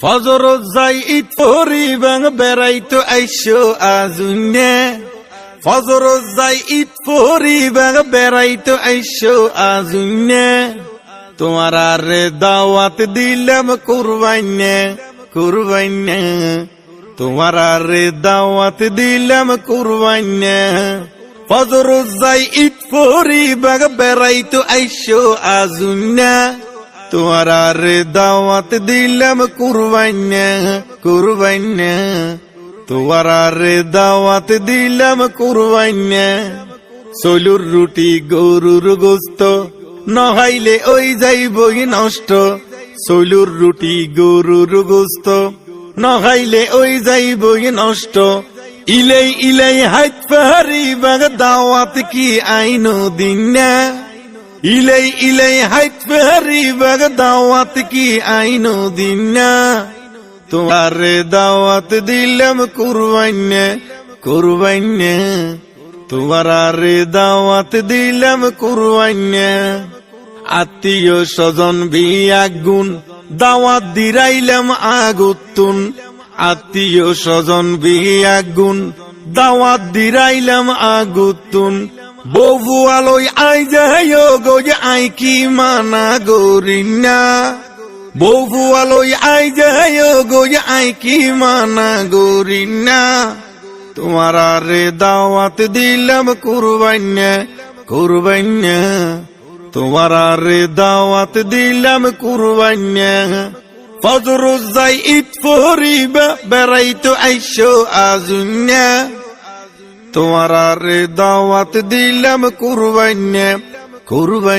ফজর যাই ঈদ পরিবাং বেড়াইতো আইসো আজুনে ফজর যাই ঈদ পরিবাং বেড়াইতো আইসো আজুনে তোমার আরে দাওয়াত দিলাম কুরবাইনে কুরবাইনে তোমার আরে দাওয়াত দিলাম কুরবাইনে ফজর যাই ঈদ পরিবাং বেড়াইতো আইসো আজুনে তোমার আরে দাওয়াত দিলাম কুরবাইনে কুরবাইনে তোমার আরে দাওয়াত দিলাম কুরবাইনে চলুর রুটি গরুর গোস্ত নহাইলে ওই যাইবই নষ্ট চলুর রুটি গরুর গোস্ত নহাইলে ওই যাইবই নষ্ট ইলাই ইলাই হাত পারিবাগ দাওয়াত কি আইনো দিন না ইলাই ইলাই হাত পারিবাগ দাওয়াত কি আইনো দিন না তোমারে দাওয়াত দিলাম কুরবাইনে কুরবাইনে তোমারে দাওয়াত দিলাম কুরবাইনে আত্মীয় স্বজন বিয়া গুণ দাওয়াত দিরাইলাম আগুতুন আত্মীয় স্বজন বিয়া গুণ দাওয়াত দিরাইলাম আগুতুন বহু আলোই আই যায় গো আই কি মানা গরিনা বহু আলোই আই যায় গো আই কি মানা গরিনা তোমার আরে দাওয়াত দিলাম কুরবাইনে কুরবাইনে তোমার আরে দাওয়াত দিলাম কুরবাইনে ফজর যাই ঈদ পরিবা বেড়াইতো আইসো আজুনে তোমার আরে দাওয়াত দিলাম কুরবাইনে কুরবাইনে।